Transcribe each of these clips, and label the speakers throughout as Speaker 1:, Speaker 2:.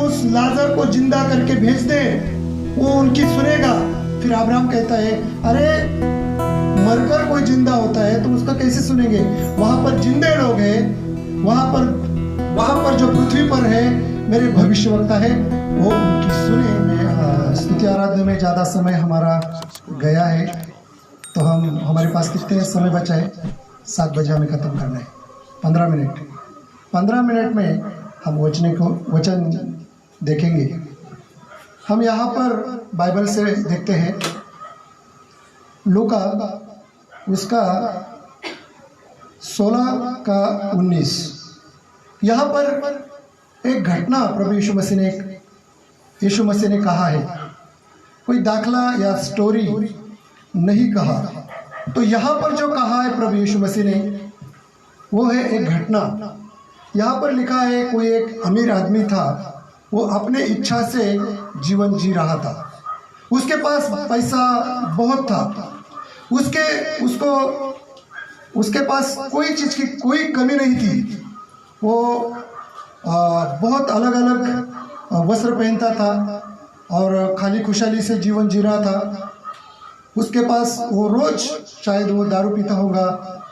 Speaker 1: उस लाजर को जिंदा करके भेज दे, वो उनकी सुनेगा। फिर अब्राहम कहता है, अरे मरकर कोई जिंदा होता है तो उसका कैसे सुनेंगे? वहां पर जिंदे लोग हैं, वहां पर जो पृथ्वी पर है मेरे भविष्यवक्ता है, वो उनकी सुने। मैं स्तुति आराधना में ज़्यादा समय हमारा गया है, तो हमारे पास कितने समय बचा है? 7 बजे हमें ख़त्म करना है। 15 मिनट में हम वचन देखेंगे। हम यहाँ पर बाइबल से देखते हैं, लूका उसका 16:19। यहाँ पर एक घटना प्रभु यीशु मसीह ने कहा है, कोई दाखला या स्टोरी नहीं कहा। तो यहाँ पर जो कहा है प्रभु यीशु मसीह ने, वो है एक घटना। यहाँ पर लिखा है, कोई एक अमीर आदमी था, वो अपने इच्छा से जीवन जी रहा था। उसके पास पैसा बहुत था, उसके पास कोई चीज़ की कोई कमी नहीं थी। वो बहुत अलग अलग वस्त्र पहनता था और खाली खुशहाली से जीवन जी रहा था। उसके पास वो रोज शायद वो दारू पीता होगा,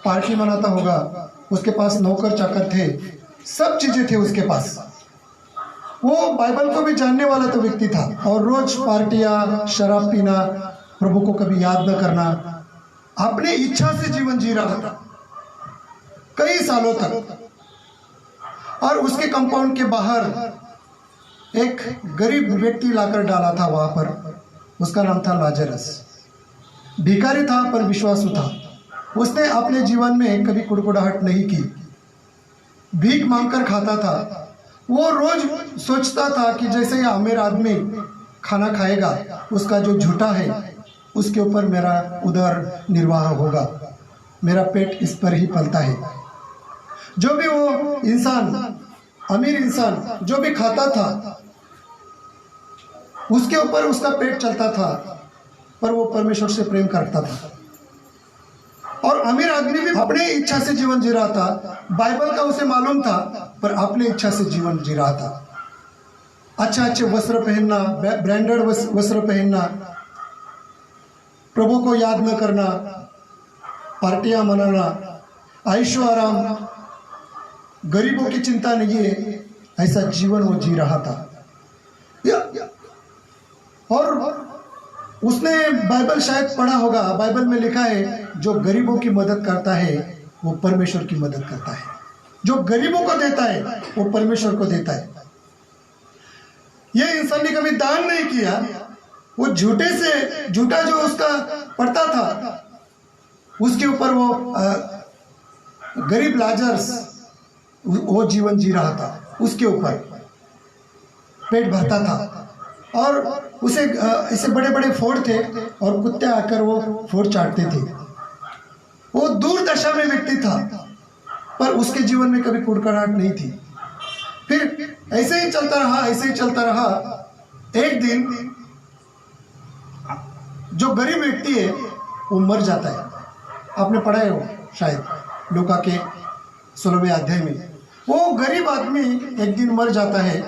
Speaker 1: पार्टी मनाता होगा। उसके पास नौकर चाकर थे, सब चीज़ें थे उसके पास। वो बाइबल को भी जानने वाला तो व्यक्ति था, और रोज पार्टियाँ, शराब पीना, प्रभु को कभी याद न करना, अपने इच्छा से जीवन जी रहा था कई सालों तक। और उसके कंपाउंड के बाहर एक गरीब व्यक्ति लाकर डाला था वहां पर। उसका नाम था लाजरस। भिखारी था पर विश्वासु था। उसने अपने जीवन में कभी कुड़कुड़ाहट नहीं की, भीख मांगकर खाता था। वो रोज सोचता था कि जैसे यह अमीर आदमी खाना खाएगा, उसका जो झूठा है उसके ऊपर मेरा उदर निर्वाह होगा, मेरा पेट इस पर ही पलता है। जो भी वो इंसान, अमीर इंसान जो भी खाता था, उसके ऊपर उसका पेट चलता था, पर वो परमेश्वर से प्रेम करता था। और अमीर आदमी भी अपने इच्छा से जीवन जी रहा था। बाइबल का उसे मालूम था, पर अपने इच्छा से जीवन जी रहा था। अच्छे वस्त्र पहनना, ब्रांडेड वस्त्र पहनना, प्रभु को याद न करना, पार्टियां मनाना, ऐशो आराम, गरीबों की चिंता नहीं है, ऐसा जीवन वो जी रहा था। और उसने बाइबल शायद पढ़ा होगा। बाइबल में लिखा है, जो गरीबों की मदद करता है वो परमेश्वर की मदद करता है। जो गरीबों को देता है वो परमेश्वर को देता है। ये इंसान ने कभी दान नहीं किया। वो झूठा जो उसका पड़ता था, उसके ऊपर वो गरीब लाजरस वो जीवन जी रहा था। उसके ऊपर पेट भरता था, और उसे ऐसे बड़े बड़े फोड़ थे, और कुत्ते आकर वो फोड़ चाटते थे। वो दूर दशा में व्यक्ति था, पर उसके जीवन में कभी कुड़कुड़ाहट नहीं थी। फिर ऐसे ही चलता रहा। एक दिन जो गरीब व्यक्ति है वो मर जाता है। आपने पढ़ा है वो शायद लूका के 16वें अध्याय में। वो गरीब आदमी एक दिन मर जाता है,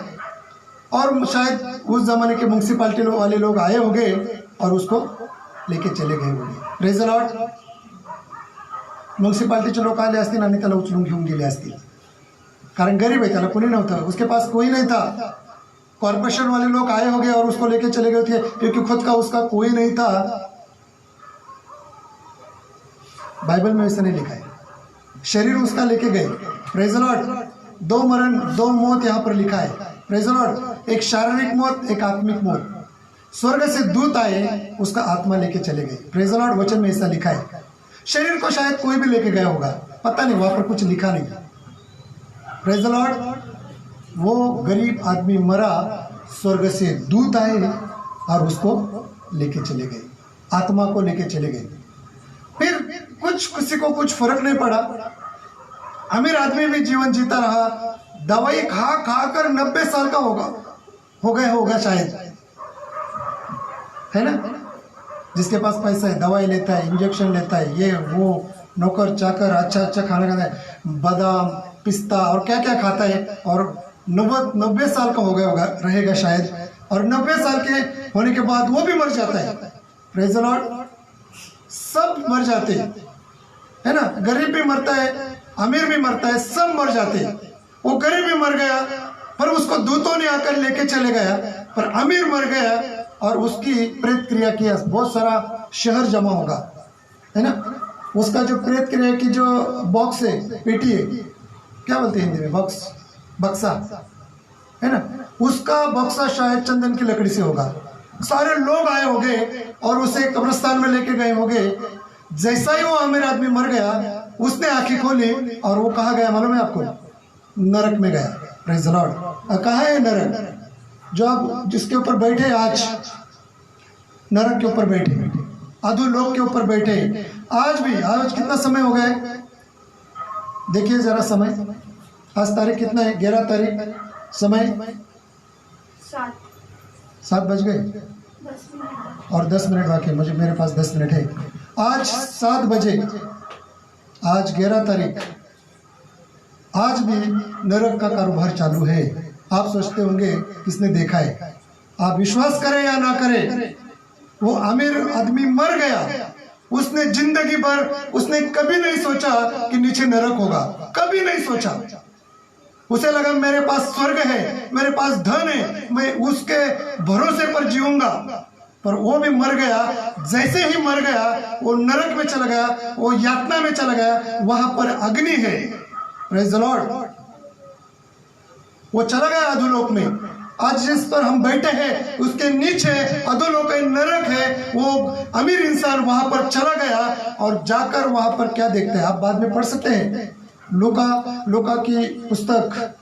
Speaker 1: और शायद उस जमाने के म्युनिसिपालिटी वाले लोग आए होंगे और उसको लेके चले गए होंगे। Praise the Lord. म्युनिसिपालिटीचे लोक आले असतील आणि त्याला उचलून घेऊन गेले असतील, कारण गरीब आहे, त्याला कोणी नव्हतं, उसके पास कोई नहीं था। कॉर्पोरेशन वाले लोग आए होंगे और उसको लेके चले गए थे, क्योंकि खुद का उसका कोई नहीं था। बाइबल में ऐसा नहीं लिखा है। शरीर उसका लेके गए। Praise the Lord. 2 मौत यहाँ पर लिखा है। Praise the Lord. एक शारीरिक मौत, एक आत्मिक मौत। स्वर्ग से दूत आए, उसका आत्मा लेके चले गए। Praise the Lord. वचन में ऐसा लिखा है। शरीर को शायद कोई भी लेके गया होगा, पता नहीं, वहां पर कुछ लिखा नहीं। Praise the Lord. वो गरीब आदमी मरा, स्वर्ग से दूत आए और उसको लेके चले गए, आत्मा को लेके चले गए। फिर किसी को कुछ फर्क नहीं पड़ा। अमीर आदमी भी जीवन जीता रहा। दवाई खा कर 90 साल का हो गया होगा शायद, है ना। जिसके पास पैसा है दवाई लेता है, इंजेक्शन लेता है, ये वो, नौकर चाकर अच्छा खाना खाता है, बादाम, पिस्ता और क्या क्या खाता है, और 90 साल का हो गया होगा, रहेगा शायद, और 90 साल के होने के बाद वो भी मर जाता है। Praise the Lord. सब मर जाते है ना, गरीब भी मरता है, अमीर भी मरता है, सब मर जाते। वो गरीब भी मर गया पर उसको दूतों ने आकर लेके चले गया, पर अमीर मर गया और उसकी प्रेत क्रिया की बहुत सारा शहर जमा होगा, है ना। उसका जो प्रेत क्रिया की जो बॉक्स है, पेटी है, क्या बोलते हैं हिंदी में, बॉक्स, बक्सा, है ना, उसका बक्सा शायद चंदन की लकड़ी से होगा। सारे लोग आए होंगे और उसे कब्रिस्तान में लेके गए होंगे। जैसा ही वो अमीर आदमी मर गया, उसने आंखें खोली और वो कहाँ गया मालूम है आपको? नरक में गया। Praise the Lord. कहाँ है नरक? जो आप जिसके ऊपर बैठे आज, नरक के ऊपर बैठे, अधोलोक के ऊपर बैठे आज भी। आज कितना समय हो गया? देखिए जरा समय, आज तारीख कितना है? 11 तारीख। समय 7 बज गए और 10 मिनट बाकी। मेरे पास 10 मिनट है। आज 7 बजे, आज 11 तारीख, आज भी नरक का कारोबार चालू है। आप सोचते होंगे किसने देखा है? आप विश्वास करें या ना करें, वो अमीर आदमी मर गया, उसने जिंदगी भर उसने कभी नहीं सोचा कि नीचे नरक होगा, कभी नहीं सोचा। उसे लगा मेरे पास स्वर्ग है, मेरे पास धन है, मैं उसके भरोसे पर जीऊंगा। पर वो भी मर गया। जैसे ही मर गया वो नरक में चला गया, वो यातना में चला गया, वहां पर अग्नि है। Praise the Lord. वो चला गया अधोलोक में। आज जिस पर हम बैठे हैं उसके नीचे अधोलोक है, नरक है। वो अमीर इंसान वहां पर चला गया और जाकर वहां पर क्या देखते हैं आप बाद में पढ़ सकते हैं। लूका की पुस्तक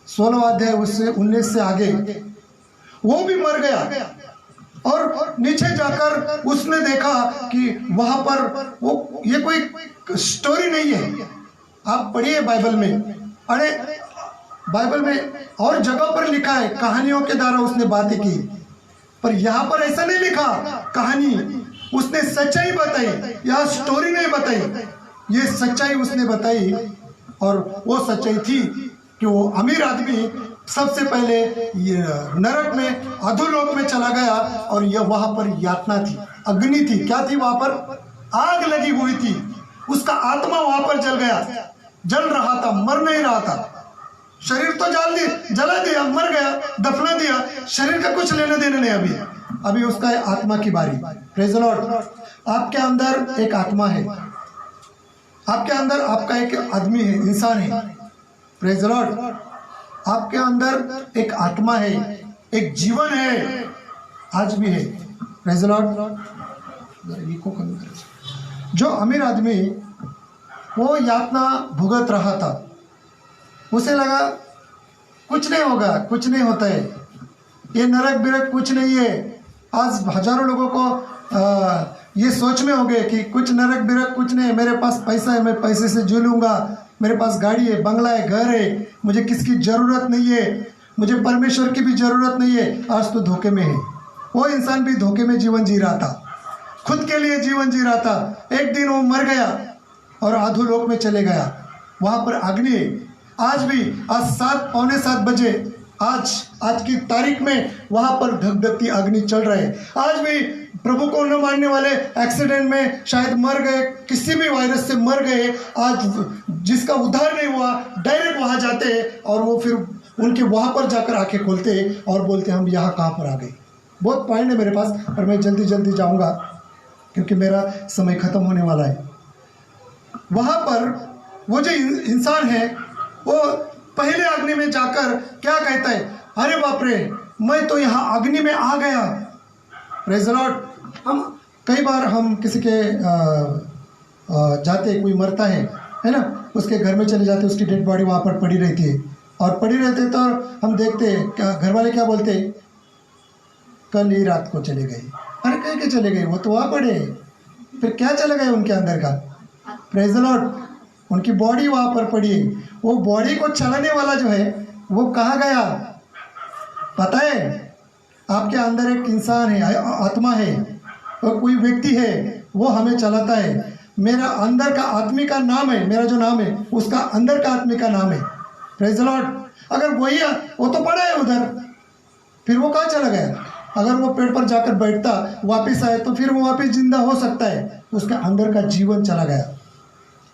Speaker 1: 16 अध्याय उससे 19 से आगे। वो भी मर गया और नीचे जाकर उसने देखा कि वहां पर वो, ये कोई स्टोरी नहीं है। आप पढ़िए बाइबल में। अरे बाइबल में और जगह पर लिखा है, कहानियों के द्वारा उसने बातें की, पर यहाँ पर ऐसा नहीं लिखा कहानी। उसने सच्चाई बताई, यह स्टोरी नहीं बताई, ये सच्चाई उसने बताई। और वो सच्चाई थी कि वो अमीर आदमी सबसे पहले ये नरक में, अधोलोक में चला गया और यह वहां पर यातना थी, अग्नि थी। क्या थी वहां पर? आग लगी हुई थी। उसका आत्मा वहां पर जल गया, जल रहा था, मर नहीं रहा था। शरीर तो जला दिया, मर गया, दफना दिया, शरीर का कुछ लेना देना नहीं। अभी उसका है आत्मा की बारी। Praise the Lord. आपके अंदर एक आत्मा है, आपके अंदर आपका एक आदमी है, इंसान है। Praise the Lord. आपके अंदर एक आत्मा है, एक जीवन है, आज भी है। Praise the Lord. जो अमीर आदमी वो यातना भुगत रहा था, उसे लगा कुछ नहीं होगा, कुछ नहीं होता है, ये नरक बिरक कुछ नहीं है। आज हजारों लोगों को ये सोच में हो गए कि कुछ नरक बिरक कुछ नहीं है, मेरे पास पैसा है, मैं पैसे से जी लूँगा, मेरे पास गाड़ी है, बंगला है, घर है, मुझे किसकी ज़रूरत नहीं है, मुझे परमेश्वर की भी ज़रूरत नहीं है। आज तो धोखे में है। वो इंसान भी धोखे में जीवन जी रहा था, खुद के लिए जीवन जी रहा था। एक दिन वो मर गया और अधोलोक में चले गया, वहाँ पर अग्नि है। आज भी, आज 7 पौने 7 बजे, आज की तारीख में वहां पर धगधगती अग्नि चल रहे हैं। आज भी प्रभु को न मानने वाले एक्सीडेंट में शायद मर गए, किसी भी वायरस से मर गए, आज जिसका उद्धार नहीं हुआ डायरेक्ट वहां जाते हैं और वो फिर उनके वहां पर जाकर आंखें खोलते हैं और बोलते हैं हम यहाँ कहाँ पर आ गए। बहुत पॉइंट है मेरे पास और मैं जल्दी जल्दी जाऊँगा क्योंकि मेरा समय खत्म होने वाला है। वहाँ पर वो जो इंसान है वो पहले अग्नि में जाकर क्या कहता है? अरे बाप रे, मैं तो यहाँ अग्नि में आ गया। Praise the Lord. हम कई बार हम किसी के जाते, कोई मरता है ना, उसके घर में चले जाते, उसकी डेड बॉडी वहाँ पर पड़ी रहती है और पड़ी रहती तो हम देखते क्या घर वाले क्या बोलते, कल ही रात को चले गए। अरे कह के चले गए, वो तो वहाँ पड़े, फिर क्या चले गए उनके अंदर का? Praise the Lord. उनकी बॉडी वहाँ पर पड़ी है। वो बॉडी को चलाने वाला जो है वो कहाँ गया पता है? आपके अंदर एक इंसान है, आत्मा है, और कोई व्यक्ति है, वो हमें चलाता है। मेरा अंदर का आदमी का नाम है, मेरा जो नाम है उसका अंदर का आदमी का नाम है। Praise the Lord. अगर वही वो तो पड़ा है उधर, फिर वो कहाँ चला गया? अगर वो पेड़ पर जाकर बैठता वापस आए तो फिर वो वापस जिंदा हो सकता है। उसका अंदर का जीवन चला गया।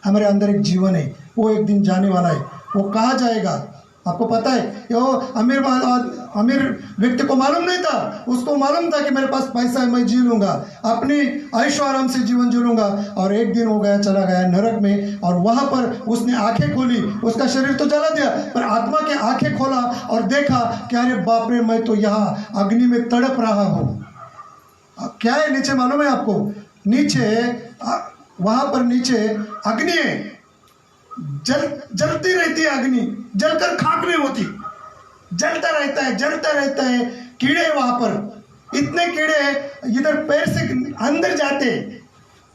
Speaker 1: हमारे अंदर एक जीवन है, वो एक दिन जाने वाला है। वो कहाँ जाएगा आपको पता है? वो अमीर व्यक्ति को मालूम नहीं था। उसको मालूम था कि मेरे पास पैसा है, मैं जी लूँगा, अपनी ऐशो आराम से जीवन जी लूँगा। और एक दिन हो गया, चला गया नरक में, और वहाँ पर उसने आंखें खोली। उसका शरीर तो जला दिया, पर आत्मा के आंखें खोला और देखा कि अरे बाप रे, मैं तो यहाँ अग्नि में तड़प रहा हूँ। क्या है नीचे मालूम है आपको? नीचे वहाँ पर नीचे अग्नि है, जलती रहती है अग्नि, जलकर खाक नहीं होती, जलता रहता है। कीड़े वहां पर, इतने कीड़े इधर पैर से अंदर जाते,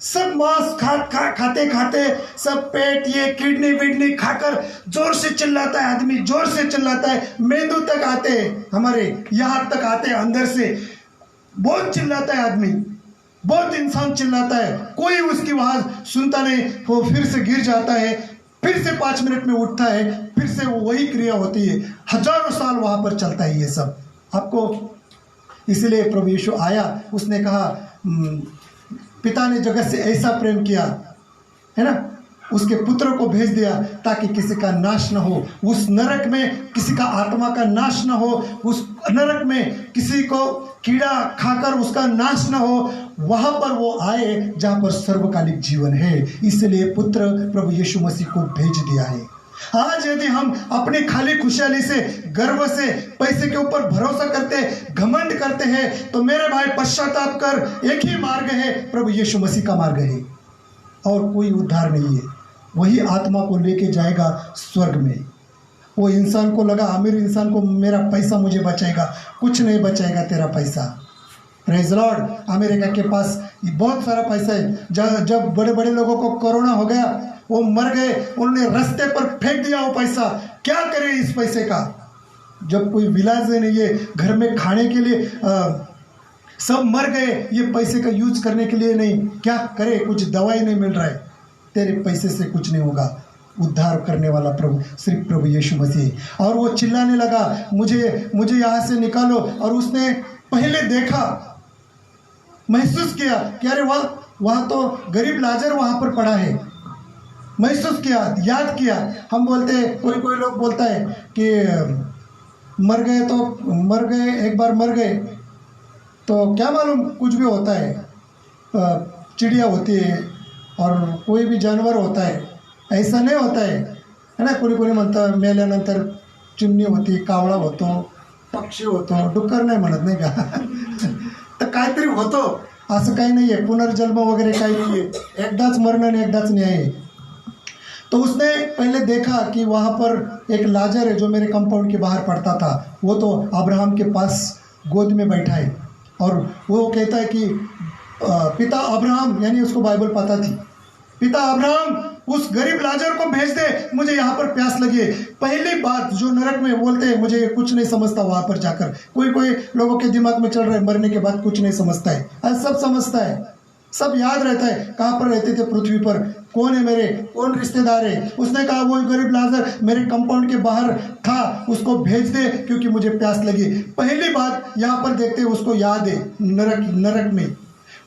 Speaker 1: सब मांस खाते सब पेट, ये किडनी विडनी खाकर जोर से चिल्लाता है आदमी, जोर से चिल्लाता है। मेंदू तक आते, हमारे यहाँ तक आते, अंदर से बहुत चिल्लाता है आदमी, बहुत इंसान चिल्लाता है। कोई उसकी आवाज सुनता नहीं, वो फिर से गिर जाता है, फिर से 5 मिनट में उठता है, फिर से वो वही क्रिया होती है। हजारों साल वहां पर चलता है ये सब आपको। इसलिए प्रभु यीशु आया, उसने कहा पिता ने जगत से ऐसा प्रेम किया है ना, उसके पुत्र को भेज दिया ताकि किसी का नाश न हो। उस नरक में किसी का आत्मा का नाश न हो, उस नरक में किसी को कीड़ा खाकर उसका नाश न हो। वहां पर वो आए जहां पर सर्वकालिक जीवन है। इसलिए पुत्र प्रभु यीशु मसीह को भेज दिया है। आज यदि हम अपनी खाली खुशहाली से, गर्व से, पैसे के ऊपर भरोसा करते, घमंड करते हैं, तो मेरे भाई पश्चाताप कर। एक ही मार्ग है, प्रभु यीशु मसीह का मार्ग है, और कोई उद्धार नहीं है। वही आत्मा को लेके जाएगा स्वर्ग में। वो इंसान को लगा, अमीर इंसान को, मेरा पैसा मुझे बचाएगा, कुछ नहीं बचाएगा तेरा पैसा। Praise Lord. अमेरिका के पास बहुत सारा पैसा है। जब बड़े बड़े लोगों को कोरोना हो गया, वो मर गए, उन्होंने रास्ते पर फेंक दिया वो पैसा। क्या करें इस पैसे का? जब कोई विलाज नहीं है घर में खाने के लिए, सब मर गए, ये पैसे का यूज करने के लिए नहीं, क्या करे? कुछ दवाई नहीं मिल रहा है, तेरे पैसे से कुछ नहीं होगा। उद्धार करने वाला प्रभु सिर्फ प्रभु यीशु मसीह। और वो चिल्लाने लगा, मुझे यहाँ से निकालो। और उसने पहले देखा, महसूस किया कि अरे वहाँ तो गरीब लाजर वहाँ पर पड़ा है। महसूस किया, याद किया। हम बोलते, कोई लोग बोलता है कि मर गए तो मर गए, एक बार मर गए तो क्या मालूम कुछ भी होता है, चिड़िया होती है और कोई भी जानवर होता है, ऐसा नहीं होता है ना। कोणी म्हणतं मेल्यानंतर चिमणी होती, कावळा होतो, पक्षी होतो, डुक्कर नाही म्हणत नाही का? तर काहीतरी होतो, असं काही नाही आहे, पुनर्जन्म वगैरे काही नाही आहे, एकदाच मरण आणि एकदाच न्याय आहे। तो उसने पहले देखा कि वहाँ पर एक लाजर है जो मेरे कंपाउंड के बाहर पड़ता था, वो तो अब्राहम के पास गोद में बैठा है। और वो कहता है कि पिता अब्राहम, यानी उसको बाइबल पता थी, पिता अब्राहम उस गरीब लाजर को भेज दे, मुझे यहाँ पर प्यास लगी है। पहली बात जो नरक में बोलते हैं, मुझे कुछ नहीं समझता वहाँ पर जाकर। कोई लोगों के दिमाग में चल रहा है मरने के बाद कुछ नहीं समझता है, आज सब समझता है, सब याद रहता है। कहाँ पर रहते थे? पृथ्वी पर। कौन है मेरे, कौन रिश्तेदार है? उसने कहा वो गरीब लाजर मेरे कंपाउंड के बाहर था, उसको भेज दे क्योंकि मुझे प्यास लगी। पहली बात यहाँ पर देखते हैं, उसको याद है नरक में।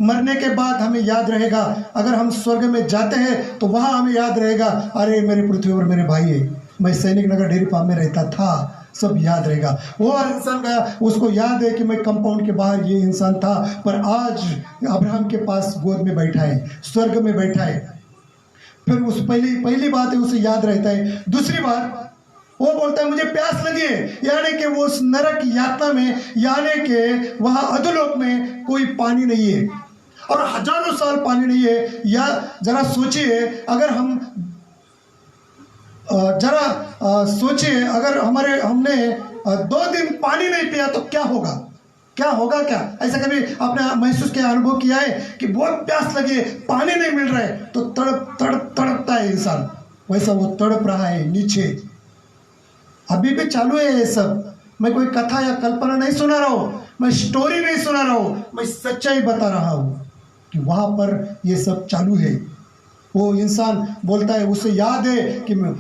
Speaker 1: मरने के बाद हमें याद रहेगा, अगर हम स्वर्ग में जाते हैं तो वहाँ हमें याद रहेगा, अरे मेरे पृथ्वी पर मेरे भाई है, मैं सैनिक नगर डेयरी फार्म में रहता था, सब याद रहेगा। वो इंसान गया, उसको याद है कि मैं कंपाउंड के बाहर ये इंसान था, पर आज अब्राहम के पास गोद में बैठा है, स्वर्ग में बैठा है। फिर उस पहली बात है, उसे याद रहता है। दूसरी बात, वो बोलता है मुझे प्यास लगी है, यानी कि वो उस नरक यातना में, यानी कि वहाँ अधोलोक में कोई पानी नहीं है और हजारों साल पानी नहीं है। या जरा सोचिए, अगर हम सोचिए, अगर हमने 2 दिन पानी नहीं पिया तो क्या होगा? क्या ऐसा कभी आपने महसूस किया, अनुभव किया है कि बहुत प्यास लगी है, पानी नहीं मिल रहा है तो तड़पता है इंसान? वैसा वो तड़प रहा है नीचे। अभी भी चालू है ये सब। मैं कोई कथा या कल्पना नहीं सुना रहा हूँ, मैं स्टोरी नहीं सुना रहा हूँ, मैं सच्चाई बता रहा हूँ कि वहाँ पर ये सब चालू है। वो इंसान बोलता है, उसे याद है कि मैं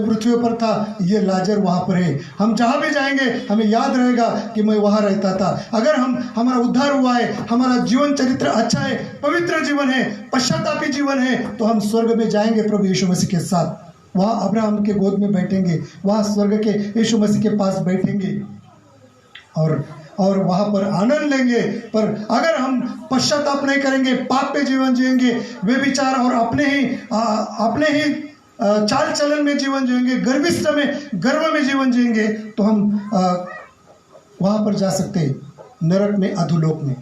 Speaker 1: पृथ्वी पर था, ये लाजर वहाँ पर है। हम जहाँ भी जाएंगे हमें याद रहेगा कि मैं वहाँ रहता था। अगर हमारा उद्धार हुआ है, हमारा जीवन चरित्र अच्छा है, पवित्र जीवन है, पश्चातापी जीवन है, तो हम स्वर्ग में जाएंगे प्रभु यीशु मसीह के साथ। वहाँ अब्राहम के गोद में बैठेंगे, वहाँ स्वर्ग के यीशु मसीह के पास बैठेंगे और वहाँ पर आनंद लेंगे। पर अगर हम पश्चाताप नहीं करेंगे, पाप पे जीवन जिएंगे, वे विचार और अपने ही चाल चलन में जीवन जिएंगे, गर्व में जीवन जिएंगे, तो हम वहाँ पर जा सकते हैं, नरक में, अधोलोक में।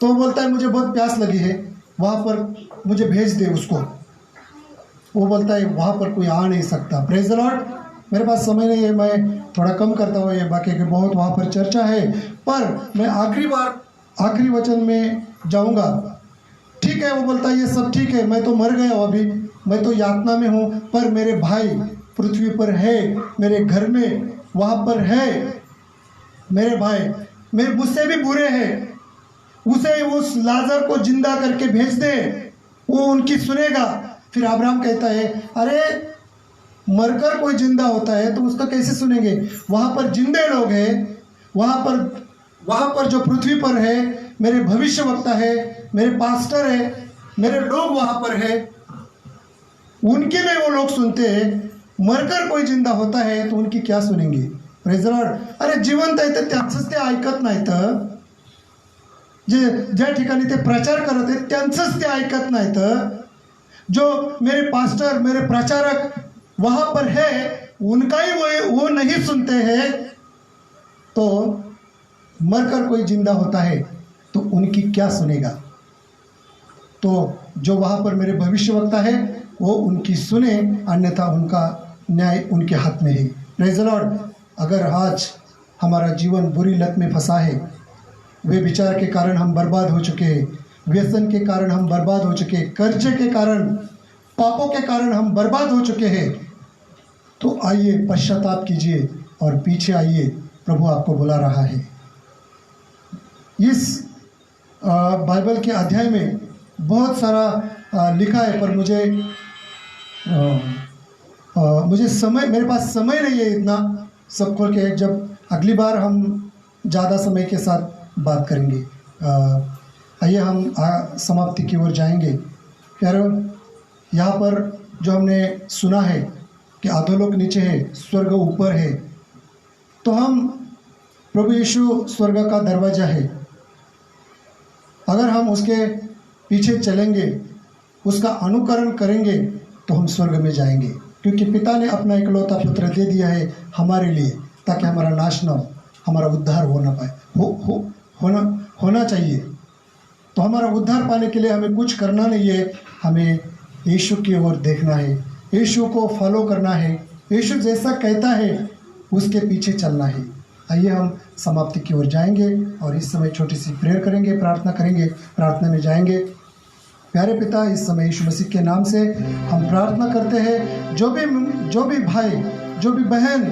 Speaker 1: तो बोलता है मुझे बहुत प्यास लगी है, वहाँ पर मुझे भेज दे उसको। वो बोलता है वहाँ पर कोई आ नहीं सकता। Praise the Lord. मेरे पास समय नहीं है, मैं थोड़ा कम करता हूँ, ये बाकी के बहुत वहाँ पर चर्चा है, पर मैं आखिरी वचन में जाऊँगा। ठीक है, वो बोलता है ये सब ठीक है, मैं तो मर गया हूँ, अभी मैं तो यातना में हूँ, पर मेरे भाई पृथ्वी पर है, मेरे घर में वहाँ पर है, मेरे भाई मेरे मुझसे भी बुरे हैं, उसे उस लाजर को जिंदा करके भेज दे, वो उनकी सुनेगा। फिर अब्राहम कहता है, अरे मरकर कोई जिंदा होता है तो उसका कैसे सुनेंगे? वहाँ पर जिंदे लोग हैं, वहाँ पर जो पृथ्वी पर है, मेरे भविष्यवक्ता है, मेरे पास्टर है, मेरे लोग वहाँ पर है, उनके में वो लोग सुनते हैं। मरकर कोई जिंदा होता है तो उनकी क्या सुनेंगे? Praise the Lord. अरे जिवंत आहे तर त्यांचंच ते ऐकत नाहीत, ज्या ठिकाणी ते प्रचार करत आहेत त्यांचंच ते ऐकत नाहीत। जो मेरे पास्टर, मेरे प्रचारक वहाँ पर है, उनका ही वो नहीं सुनते हैं। तो मरकर कोई जिंदा होता है तो उनकी क्या सुनेगा? तो जो वहाँ पर मेरे भविष्यवक्ता है वो उनकी सुने, अन्यथा उनका न्याय उनके हाथ में है। Praise the Lord. अगर आज हमारा जीवन बुरी लत में फंसा है, वे विचार के कारण हम बर्बाद हो चुके हैं, व्यसन के कारण हम बर्बाद हो चुके हैं, कर्जे के कारण, पापों के कारण हम बर्बाद हो चुके हैं, तो आइए पश्चाताप कीजिए और पीछे आइए, प्रभु आपको बुला रहा है। इस बाइबल के अध्याय में बहुत सारा लिखा है, पर मेरे पास समय नहीं है इतना सब खोल के। जब अगली बार हम ज़्यादा समय के साथ बात करेंगे। आइए हम समाप्ति की ओर जाएंगे। प्यारो, यहाँ पर जो हमने सुना है कि अधोलोक नीचे है, स्वर्ग ऊपर है, तो हम प्रभु यीशु स्वर्ग का दरवाजा है। अगर हम उसके पीछे चलेंगे, उसका अनुकरण करेंगे, तो हम स्वर्ग में जाएंगे, क्योंकि पिता ने अपना इकलौता पुत्र दे दिया है हमारे लिए, ताकि हमारा नाश न हो, हमारा उद्धार हो ना पाए होना चाहिए। तो हमारा उद्धार पाने के लिए हमें कुछ करना नहीं है, हमें यीशु की ओर देखना है, यीशु को फॉलो करना है, यीशु जैसा कहता है उसके पीछे चलना है। आइए हम समाप्ति की ओर जाएंगे और इस समय छोटी सी प्रेयर करेंगे, प्रार्थना करेंगे, प्रार्थना में जाएंगे। प्यारे पिता, इस समय यीशु मसीह के नाम से हम प्रार्थना करते हैं, जो भी भाई, जो भी बहन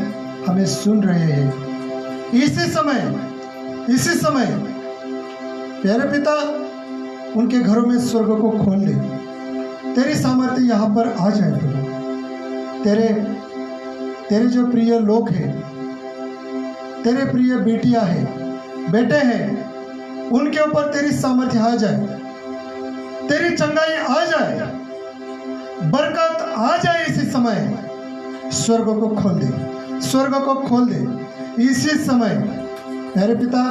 Speaker 1: हमें सुन रहे हैं, इसी समय प्यारे पिता, उनके घरों में स्वर्ग को खोल दे। तेरी सामर्थ्य यहाँ पर आ जाए प्रभु। तेरे जो प्रिय लोग हैं, तेरे प्रिय बेटियां हैं, बेटे हैं, उनके ऊपर तेरी सामर्थ्य आ जाए, तेरी चंगाई आ जाए, बरकत आ जाए। इसी समय स्वर्ग को खोल दे, स्वर्ग को खोल दे इसी समय। मेरे पिता,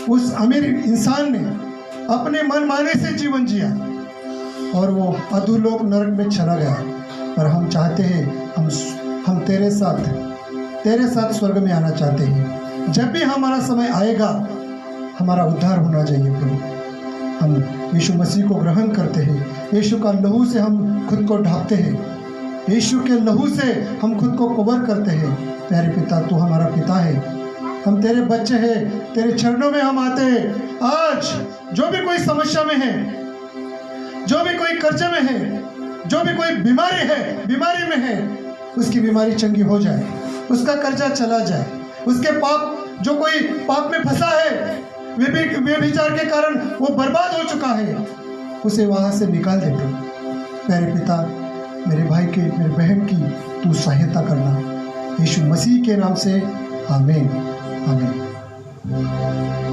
Speaker 1: उस अमीर इंसान ने अपने मन माने से जीवन जिया और वो अधोलोक नरक में चला गया, पर हम चाहते हैं, हम तेरे साथ स्वर्ग में आना चाहते हैं। जब भी हमारा समय आएगा, हमारा उद्धार होना चाहिए प्रभु। हम यीशु मसीह को ग्रहण करते हैं, यीशु का लहू से हम खुद को ढांपते हैं, यीशु के लहू से हम खुद को कवर करते हैं। प्यारे पिता, तू हमारा पिता है, हम तेरे बच्चे हैं, तेरे चरणों में हम आते हैं। आज जो भी कोई समस्या में है, जो भी कोई कर्जे में है, जो भी कोई बीमारी में है, उसकी बीमारी चंगी हो जाए, उसका कर्जा चला जाए, उसके जो कोई पाप में फंसा है, वे विचार के कारण वो बर्बाद हो चुका है, उसे वहाँ से निकाल दे प्रभु। प्यारे पिता, मेरे भाई की, मेरे बहन की तू सहायता करना, यीशु मसीह के नाम से, आमीन आमीन।